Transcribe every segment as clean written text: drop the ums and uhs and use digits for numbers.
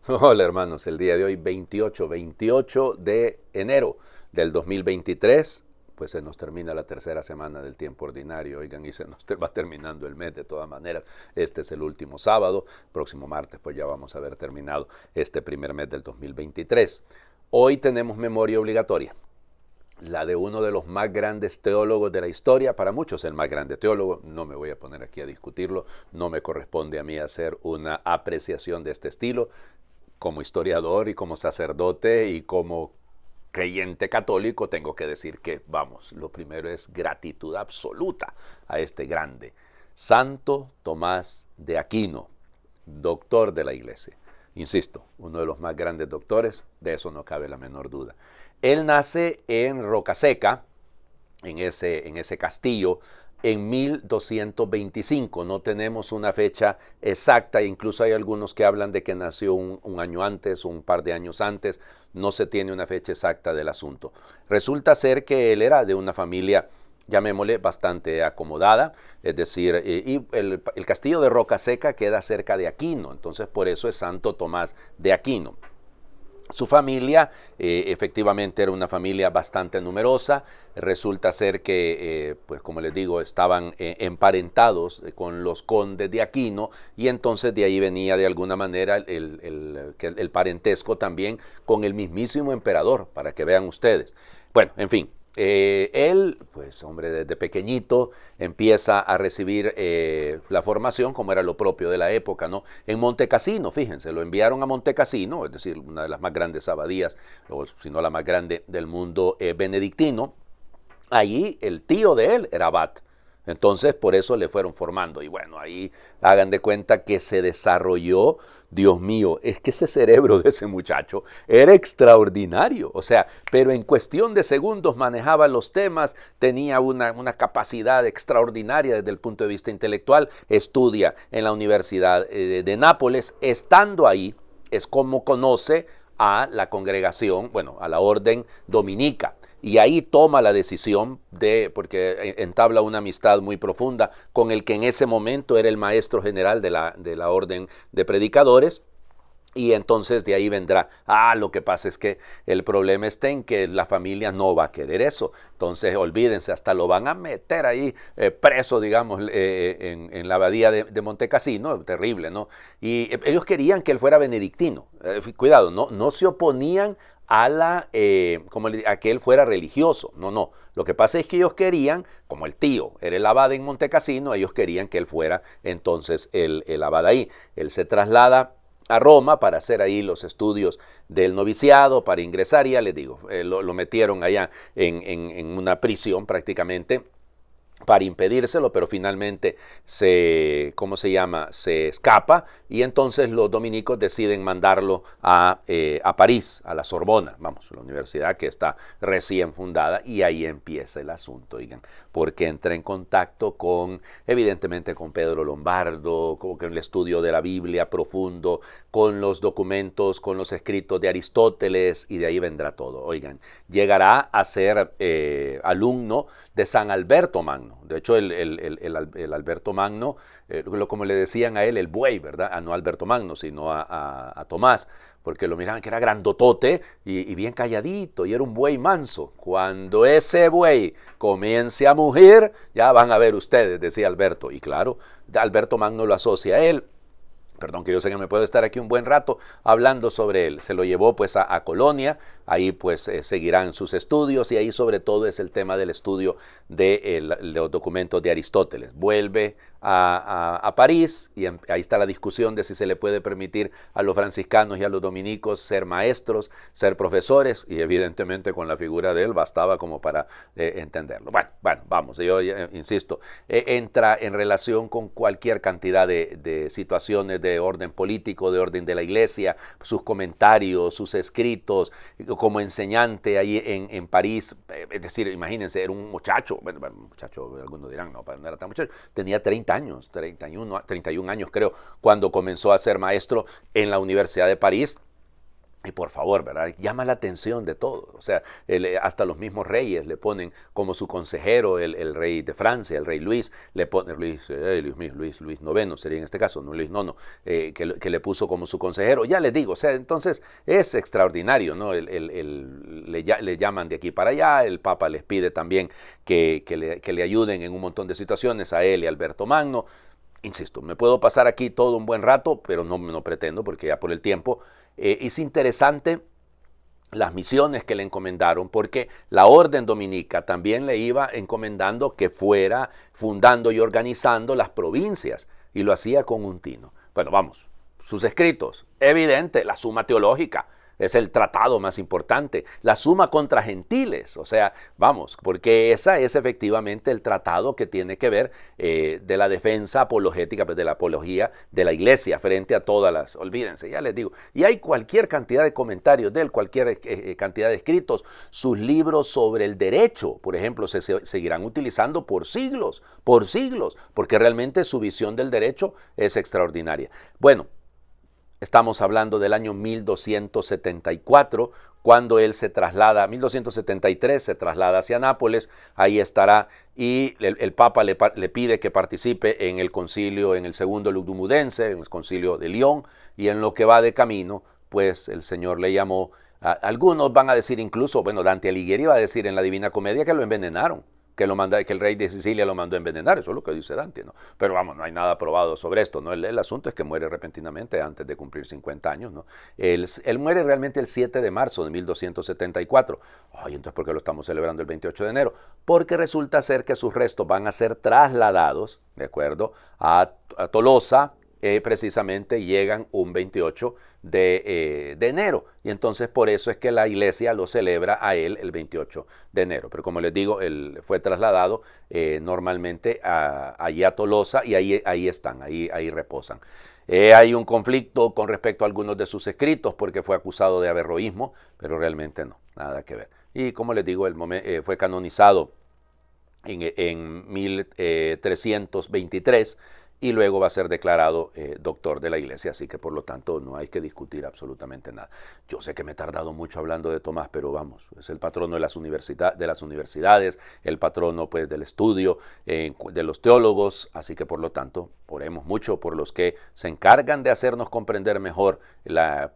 Hola hermanos, el día de hoy 28 de enero del 2023, pues se nos termina la tercera semana del tiempo ordinario, oigan, y se nos va terminando el mes de todas maneras. Este es el último sábado, próximo martes pues ya vamos a haber terminado este primer mes del 2023. Hoy tenemos memoria obligatoria, la de uno de los más grandes teólogos de la historia, para muchos el más grande teólogo. No me voy a poner aquí a discutirlo, no me corresponde a mí hacer una apreciación de este estilo. Como historiador y como sacerdote y como creyente católico tengo que decir que, vamos, lo primero es gratitud absoluta a este grande, Santo Tomás de Aquino, doctor de la Iglesia. Insisto, uno de los más grandes doctores, de eso no cabe la menor duda. Él nace en Rocaseca, en ese castillo, en 1225. No tenemos una fecha exacta, incluso hay algunos que hablan de que nació un año antes, un par de años antes. No se tiene una fecha exacta del asunto. Resulta ser que él era de una familia, llamémosle, bastante acomodada, es decir, y el castillo de Rocaseca queda cerca de Aquino, entonces por eso es Santo Tomás de Aquino. Su familia efectivamente era una familia bastante numerosa. Resulta ser que, pues como les digo, estaban emparentados con los condes de Aquino, y entonces de ahí venía de alguna manera el parentesco también con el mismísimo emperador, para que vean ustedes. Bueno, en fin, él, pues hombre, desde pequeñito empieza a recibir la formación como era lo propio de la época, ¿no? En Montecassino, fíjense, lo enviaron a Montecassino, es decir, una de las más grandes abadías, o si no la más grande del mundo benedictino. Allí el tío de él era abad. Entonces, por eso le fueron formando. Y bueno, ahí hagan de cuenta que se desarrolló. Dios mío, es que ese cerebro de ese muchacho era extraordinario. O sea, pero en cuestión de segundos manejaba los temas, tenía una capacidad extraordinaria desde el punto de vista intelectual. Estudia en la Universidad de Nápoles. Estando ahí, es como conoce a la congregación, bueno, a la orden dominica. Y ahí toma la decisión porque entabla una amistad muy profunda con el que en ese momento era el maestro general de la orden de predicadores. Y entonces de ahí vendrá, lo que pasa es que el problema está en que la familia no va a querer eso. Entonces olvídense, hasta lo van a meter ahí preso, digamos, en la abadía de Montecassino, terrible, ¿no? Y ellos querían que él fuera benedictino. Cuidado, no se oponían a que él fuera religioso. No. Lo que pasa es que ellos querían, como el tío era el abad en Montecassino, ellos querían que él fuera entonces el abad ahí. Él se traslada a Roma para hacer ahí los estudios del noviciado, para ingresar, y ya les digo, lo metieron allá en una prisión prácticamente para impedírselo, pero finalmente se escapa, y entonces los dominicos deciden mandarlo a París, a la Sorbona, vamos, la universidad que está recién fundada, y ahí empieza el asunto, oigan, porque entra en contacto evidentemente con Pedro Lombardo, con el estudio de la Biblia profundo, con los documentos, con los escritos de Aristóteles, y de ahí vendrá todo, oigan, llegará a ser alumno de San Alberto Magno. De hecho, el Alberto Magno, como le decían a él, el buey, ¿verdad? No a Alberto Magno, sino a Tomás, porque lo miraban que era grandotote y bien calladito, y era un buey manso. Cuando ese buey comience a mugir, ya van a ver ustedes, decía Alberto. Y claro, Alberto Magno lo asocia a él. Perdón, que yo sé que me puedo estar aquí un buen rato hablando sobre él. Se lo llevó pues a Colonia, ahí pues seguirán sus estudios, y ahí sobre todo es el tema del estudio de los documentos de Aristóteles. Vuelve a París, y ahí está la discusión de si se le puede permitir a los franciscanos y a los dominicos ser maestros, ser profesores, y evidentemente con la figura de él bastaba como para entenderlo. Bueno, vamos, yo insisto, entra en relación con cualquier cantidad de situaciones de orden político, de orden de la iglesia, sus comentarios, sus escritos, como enseñante ahí en París. Es decir, imagínense, era un muchacho, algunos dirán, no era tan muchacho, tenía 30 años, 31 años creo, cuando comenzó a ser maestro en la Universidad de París. Y por favor, ¿verdad? Llama la atención de todo. O sea, hasta los mismos reyes le ponen como su consejero, el rey de Francia, el rey Luis, le pone Luis IX sería en este caso, no Luis IX, que le puso como su consejero. Ya les digo, o sea, entonces es extraordinario, ¿no? Le llaman de aquí para allá, el Papa les pide también que le ayuden en un montón de situaciones a él y a Alberto Magno. Insisto, me puedo pasar aquí todo un buen rato, pero no pretendo porque ya por el tiempo. Es interesante las misiones que le encomendaron, porque la orden dominica también le iba encomendando que fuera fundando y organizando las provincias, y lo hacía con un tino. Bueno, vamos, sus escritos, evidente, la Suma Teológica, es el tratado más importante, la Suma contra Gentiles, o sea, vamos, porque esa es efectivamente el tratado que tiene que ver de la defensa apologética, pues de la apología de la iglesia frente a todas las, olvídense, ya les digo, y hay cualquier cantidad de comentarios de él, cualquier cantidad de escritos, sus libros sobre el derecho, por ejemplo, se seguirán utilizando por siglos, porque realmente su visión del derecho es extraordinaria. Bueno, estamos hablando del año 1274, cuando él se traslada, 1273 se traslada hacia Nápoles, ahí estará, y el Papa le pide que participe en el concilio, en el segundo Lugdunense, en el concilio de Lyon, y en lo que va de camino, pues el Señor le llamó. Algunos van a decir incluso, bueno, Dante Alighieri va a decir en la Divina Comedia que lo envenenaron, que el rey de Sicilia lo mandó a envenenar, eso es lo que dice Dante, ¿no? Pero vamos, no hay nada probado sobre esto, ¿no? El asunto es que muere repentinamente antes de cumplir 50 años, ¿no? Él muere realmente el 7 de marzo de 1274. Ay, entonces, ¿por qué lo estamos celebrando el 28 de enero? Porque resulta ser que sus restos van a ser trasladados, ¿de acuerdo?, a Tolosa, precisamente llegan un 28 de enero, y entonces por eso es que la iglesia lo celebra a él el 28 de enero, pero como les digo, él fue trasladado normalmente allí a Tolosa, y ahí están, ahí reposan. Hay un conflicto con respecto a algunos de sus escritos porque fue acusado de averroísmo, pero realmente no, nada que ver. Y como les digo, fue canonizado en 1323, y luego va a ser declarado doctor de la iglesia, así que por lo tanto no hay que discutir absolutamente nada. Yo sé que me he tardado mucho hablando de Tomás, pero vamos, es el patrono de las universidades, el patrono pues del estudio, de los teólogos, así que por lo tanto oremos mucho por los que se encargan de hacernos comprender mejor la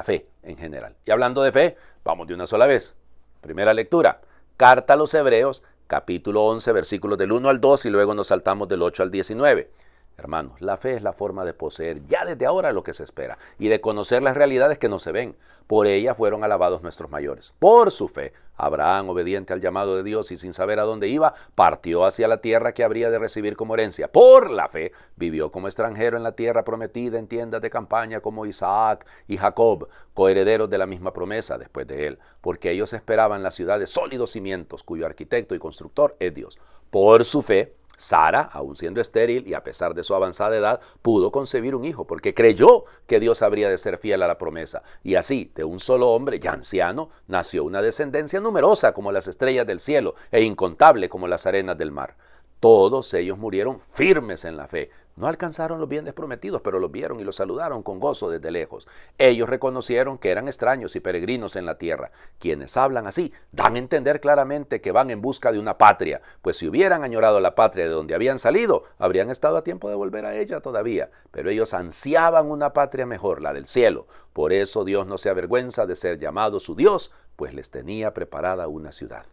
fe en general. Y hablando de fe, vamos de una sola vez. Primera lectura, Carta a los Hebreos, capítulo 11, versículos del 1 al 2, y luego nos saltamos del 8 al 19. Hermanos, la fe es la forma de poseer ya desde ahora lo que se espera y de conocer las realidades que no se ven. Por ella fueron alabados nuestros mayores. Por su fe, Abraham, obediente al llamado de Dios y sin saber a dónde iba, partió hacia la tierra que habría de recibir como herencia. Por la fe, vivió como extranjero en la tierra prometida en tiendas de campaña como Isaac y Jacob, coherederos de la misma promesa después de él, porque ellos esperaban la ciudad de sólidos cimientos, cuyo arquitecto y constructor es Dios. Por su fe, Sara, aun siendo estéril y a pesar de su avanzada edad, pudo concebir un hijo, porque creyó que Dios habría de ser fiel a la promesa. Y así, de un solo hombre, ya anciano, nació una descendencia numerosa como las estrellas del cielo e incontable como las arenas del mar. Todos ellos murieron firmes en la fe. No alcanzaron los bienes prometidos, pero los vieron y los saludaron con gozo desde lejos. Ellos reconocieron que eran extraños y peregrinos en la tierra. Quienes hablan así dan a entender claramente que van en busca de una patria, pues si hubieran añorado la patria de donde habían salido, habrían estado a tiempo de volver a ella todavía. Pero ellos ansiaban una patria mejor, la del cielo. Por eso Dios no se avergüenza de ser llamado su Dios, pues les tenía preparada una ciudad.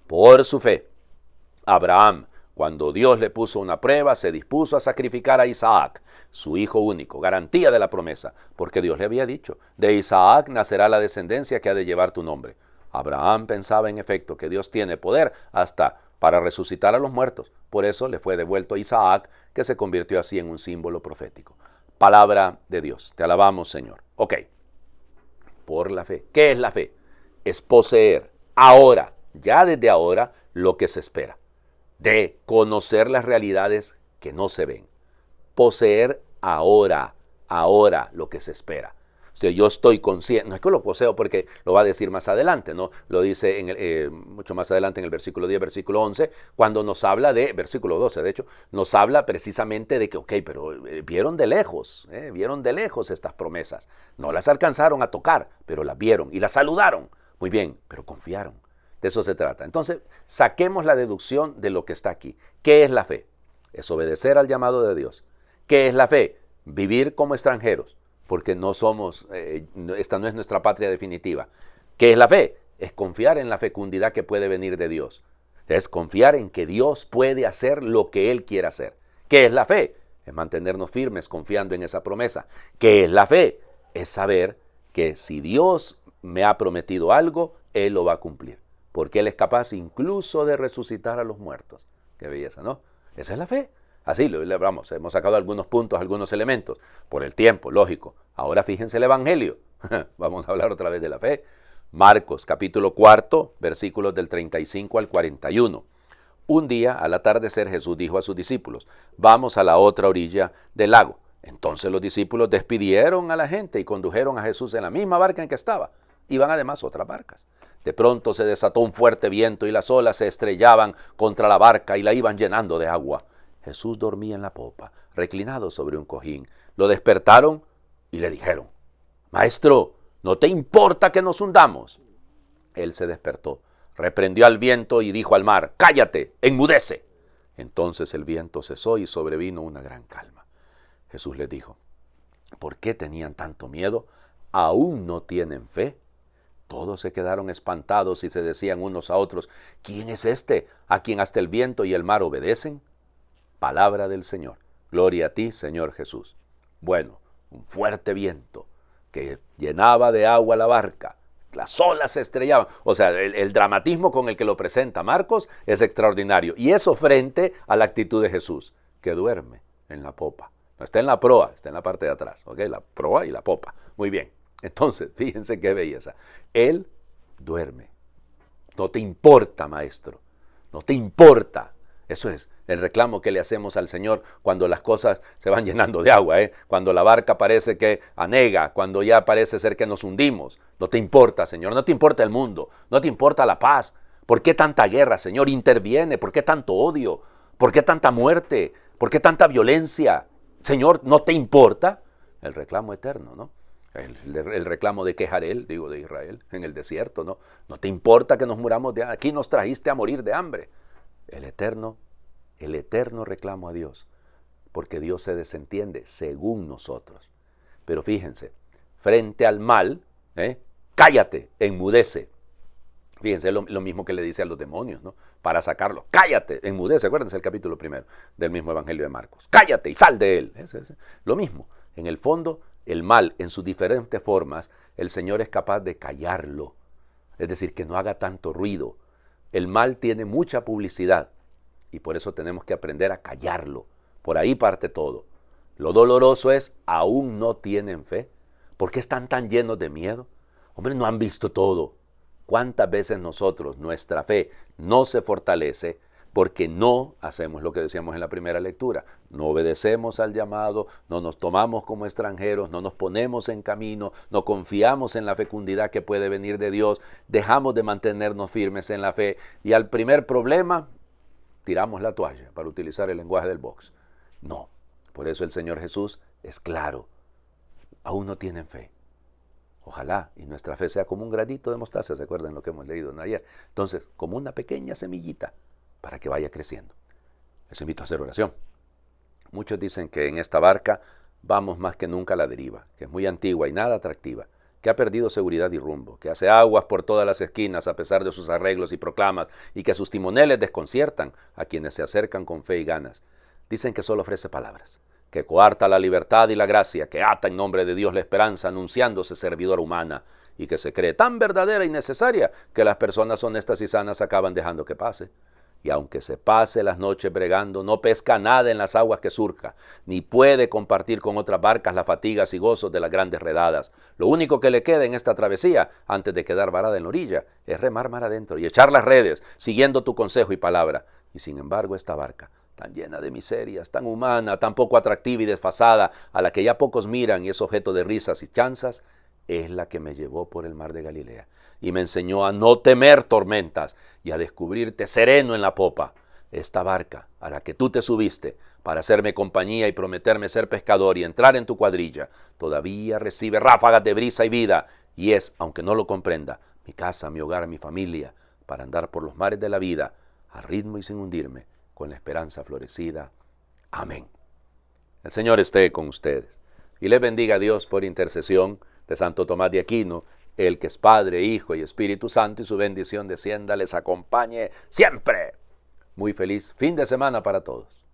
Por su fe, Abraham, cuando Dios le puso una prueba, se dispuso a sacrificar a Isaac, su hijo único, garantía de la promesa, porque Dios le había dicho, de Isaac nacerá la descendencia que ha de llevar tu nombre. Abraham pensaba en efecto que Dios tiene poder hasta para resucitar a los muertos, por eso le fue devuelto a Isaac, que se convirtió así en un símbolo profético. Palabra de Dios, te alabamos, Señor. Ok, por la fe. ¿Qué es la fe? Es poseer ahora, ya desde ahora, lo que se espera. De conocer las realidades que no se ven. Poseer ahora lo que se espera. Yo estoy consciente, no es que lo poseo porque lo va a decir más adelante, ¿no? Lo dice mucho más adelante en el versículo 10, versículo 11, cuando nos habla versículo 12 de hecho, nos habla precisamente de que, ok, pero vieron de lejos estas promesas. No las alcanzaron a tocar, pero las vieron y las saludaron. Muy bien, pero confiaron. De eso se trata. Entonces, saquemos la deducción de lo que está aquí. ¿Qué es la fe? Es obedecer al llamado de Dios. ¿Qué es la fe? Vivir como extranjeros, porque no somos, esta no es nuestra patria definitiva. ¿Qué es la fe? Es confiar en la fecundidad que puede venir de Dios. Es confiar en que Dios puede hacer lo que Él quiere hacer. ¿Qué es la fe? Es mantenernos firmes confiando en esa promesa. ¿Qué es la fe? Es saber que si Dios me ha prometido algo, Él lo va a cumplir, porque Él es capaz incluso de resucitar a los muertos. Qué belleza, ¿no? Esa es la fe. Así, vamos, hemos sacado algunos puntos, algunos elementos, por el tiempo, lógico. Ahora fíjense el Evangelio. Vamos a hablar otra vez de la fe. Marcos, capítulo 4, versículos del 35 al 41. Un día, al atardecer, Jesús dijo a sus discípulos, vamos a la otra orilla del lago. Entonces los discípulos despidieron a la gente y condujeron a Jesús en la misma barca en que estaba. Iban además otras barcas. De pronto se desató un fuerte viento y las olas se estrellaban contra la barca y la iban llenando de agua. Jesús dormía en la popa, reclinado sobre un cojín. Lo despertaron y le dijeron, Maestro, ¿no te importa que nos hundamos? Él se despertó, reprendió al viento y dijo al mar, cállate, enmudece. Entonces el viento cesó y sobrevino una gran calma. Jesús les dijo, ¿por qué tenían tanto miedo? ¿Aún no tienen fe? Todos se quedaron espantados y se decían unos a otros, ¿quién es este a quien hasta el viento y el mar obedecen? Palabra del Señor. Gloria a ti, Señor Jesús. Bueno, un fuerte viento que llenaba de agua la barca. Las olas se estrellaban. O sea, el dramatismo con el que lo presenta Marcos es extraordinario. Y eso frente a la actitud de Jesús, que duerme en la popa. No está en la proa, está en la parte de atrás. ¿Ok? La proa y la popa. Muy bien. Entonces, fíjense qué belleza. Él duerme. No te importa, maestro. No te importa. Eso es el reclamo que le hacemos al Señor cuando las cosas se van llenando de agua, cuando la barca parece que anega, cuando ya parece ser que nos hundimos. No te importa, Señor, no te importa el mundo, no te importa la paz. ¿Por qué tanta guerra, Señor? Interviene. ¿Por qué tanto odio? ¿Por qué tanta muerte? ¿Por qué tanta violencia? Señor, ¿no te importa? El reclamo eterno, ¿no? El reclamo de Quejarel, digo, de Israel, en el desierto, ¿no? No te importa que nos muramos de hambre. Aquí nos trajiste a morir de hambre. El eterno reclamo a Dios, porque Dios se desentiende según nosotros. Pero fíjense, frente al mal, cállate, enmudece. Fíjense, lo mismo que le dice a los demonios, ¿no? Para sacarlos, cállate, enmudece. Acuérdense el capítulo 1 del mismo Evangelio de Marcos. Cállate y sal de él. Lo mismo, en el fondo, el mal en sus diferentes formas, el Señor es capaz de callarlo. Es decir, que no haga tanto ruido. El mal tiene mucha publicidad y por eso tenemos que aprender a callarlo. Por ahí parte todo. Lo doloroso es, aún no tienen fe. ¿Por qué están tan llenos de miedo? Hombre, no han visto todo. ¿Cuántas veces nosotros, nuestra fe no se fortalece porque no hacemos lo que decíamos en la primera lectura? No obedecemos al llamado, no nos tomamos como extranjeros, no nos ponemos en camino, no confiamos en la fecundidad que puede venir de Dios, dejamos de mantenernos firmes en la fe y al primer problema tiramos la toalla, para utilizar el lenguaje del box. No, por eso el Señor Jesús es claro, aún no tienen fe. Ojalá y nuestra fe sea como un granito de mostaza, ¿se acuerdan lo que hemos leído ayer? Entonces, como una pequeña semillita para que vaya creciendo. Les invito a hacer oración. Muchos dicen que en esta barca vamos más que nunca a la deriva, que es muy antigua y nada atractiva, que ha perdido seguridad y rumbo, que hace aguas por todas las esquinas a pesar de sus arreglos y proclamas, y que sus timoneles desconciertan a quienes se acercan con fe y ganas. Dicen que solo ofrece palabras, que coarta la libertad y la gracia, que ata en nombre de Dios la esperanza anunciándose servidora humana, y que se cree tan verdadera y necesaria que las personas honestas y sanas acaban dejando que pase. Y aunque se pase las noches bregando, no pesca nada en las aguas que surca, ni puede compartir con otras barcas las fatigas y gozos de las grandes redadas. Lo único que le queda en esta travesía, antes de quedar varada en la orilla, es remar mar adentro y echar las redes, siguiendo tu consejo y palabra. Y sin embargo esta barca, tan llena de miserias, tan humana, tan poco atractiva y desfasada, a la que ya pocos miran y es objeto de risas y chanzas, es la que me llevó por el mar de Galilea y me enseñó a no temer tormentas y a descubrirte sereno en la popa. Esta barca a la que tú te subiste para hacerme compañía y prometerme ser pescador y entrar en tu cuadrilla, todavía recibe ráfagas de brisa y vida, y es, aunque no lo comprenda, mi casa, mi hogar, mi familia, para andar por los mares de la vida, a ritmo y sin hundirme, con la esperanza florecida. Amén. El Señor esté con ustedes, y les bendiga a Dios por intercesión de Santo Tomás de Aquino, el que es Padre, Hijo y Espíritu Santo, y su bendición descienda, les acompañe siempre. Muy feliz fin de semana para todos.